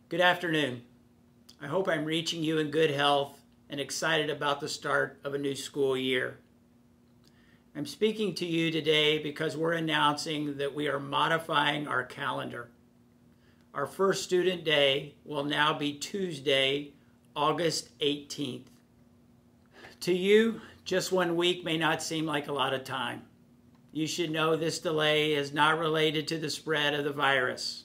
Good afternoon. I hope I'm reaching you in good health and excited about the start of a new school year. I'm speaking to you today because we're announcing that we are modifying our calendar. Our first student day will now be Tuesday, August 18th. To you, just 1 week may not seem like a lot of time. You should know this delay is not related to the spread of the virus.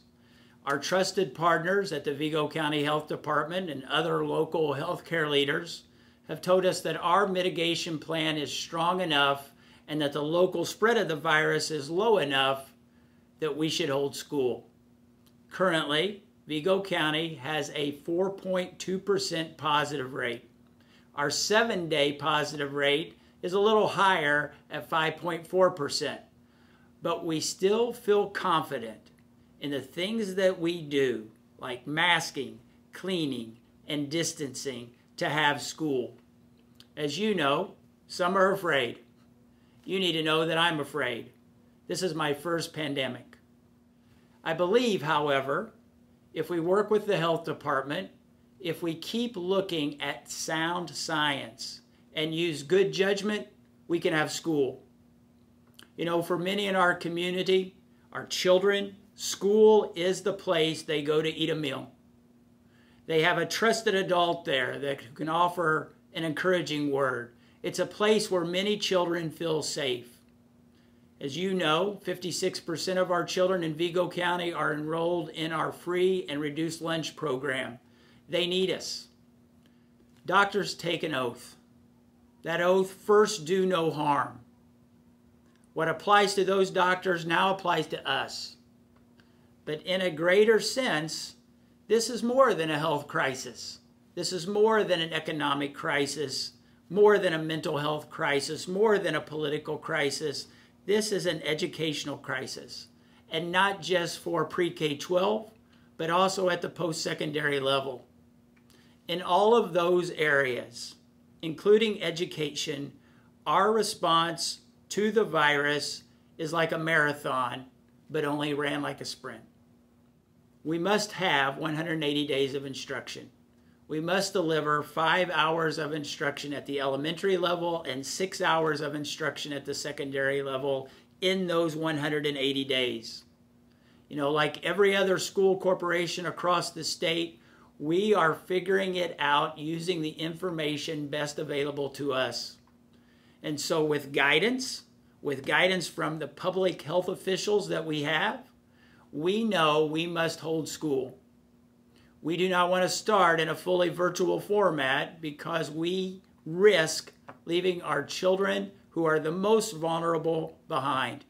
Our trusted partners at the Vigo County Health Department and other local healthcare leaders have told us that our mitigation plan is strong enough and that the local spread of the virus is low enough that we should hold school. Currently, Vigo County has a 4.2% positive rate. Our 7-day positive rate is a little higher at 5.4%, but we still feel confident in the things that we do, like masking, cleaning, and distancing, to have school. As you know, some are afraid. You need to know that I'm afraid. This is my first pandemic. I believe, however, if we work with the health department, if we keep looking at sound science and use good judgment, we can have school. You know, for many in our community, our children, school is the place they go to eat a meal. They have a trusted adult there that can offer an encouraging word. It's a place where many children feel safe. As you know, 56% of our children in Vigo County are enrolled in our free and reduced lunch program. They need us. Doctors take an oath. That oath, first do no harm. What applies to those doctors now applies to us. But in a greater sense, this is more than a health crisis. This is more than an economic crisis, more than a mental health crisis, more than a political crisis. This is an educational crisis, and not just for pre-K-12, but also at the post-secondary level. In all of those areas, including education, our response to the virus is like a marathon, but only ran like a sprint. We must have 180 days of instruction. We must deliver 5 hours of instruction at the elementary level and 6 hours of instruction at the secondary level in those 180 days. You know, like every other school corporation across the state, we are figuring it out using the information best available to us. And so with guidance from the public health officials that we have, we know we must hold school. We do not want to start in a fully virtual format because we risk leaving our children, who are the most vulnerable, behind.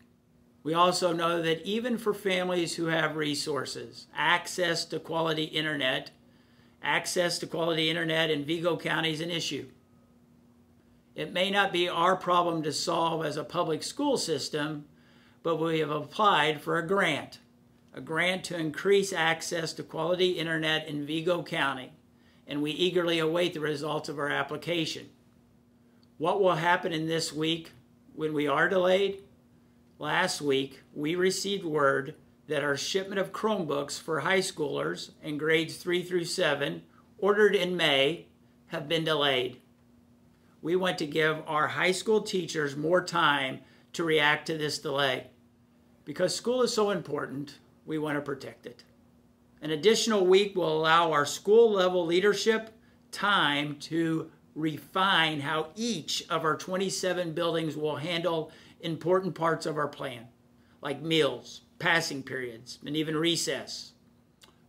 We also know that even for families who have resources, access to quality internet in Vigo County is an issue. It may not be our problem to solve as a public school system, but we have applied for a grant to increase access to quality internet in Vigo County, and we eagerly await the results of our application. What will happen in this week when we are delayed? Last week, we received word that our shipment of Chromebooks for high schoolers in grades 3 through 7, ordered in May, have been delayed. We want to give our high school teachers more time to react to this delay. Because school is so important, we want to protect it. An additional week will allow our school-level leadership time to refine how each of our 27 buildings will handle important parts of our plan, like meals, passing periods, and even recess.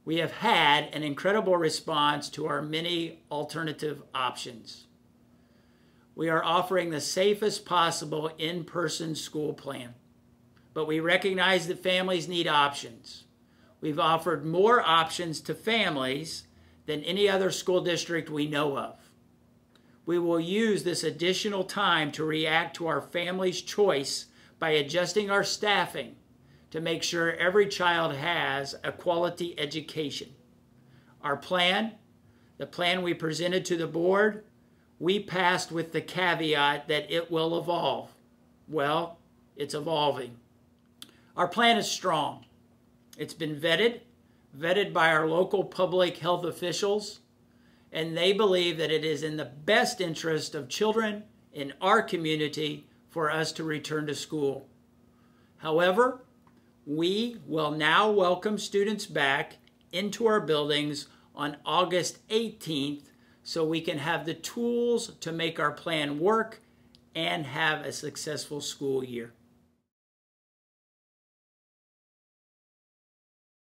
We have had an incredible response to our many alternative options. We are offering the safest possible in-person school plan, but we recognize that families need options. We've offered more options to families than any other school district we know of. We will use this additional time to react to our family's choice by adjusting our staffing to make sure every child has a quality education. Our plan, the plan we presented to the board, we passed with the caveat that it will evolve. Well, it's evolving. Our plan is strong. It's been vetted vetted by our local public health officials, and they believe that it is in the best interest of children in our community for us to return to school. However, we will now welcome students back into our buildings on August 18th so we can have the tools to make our plan work and have a successful school year.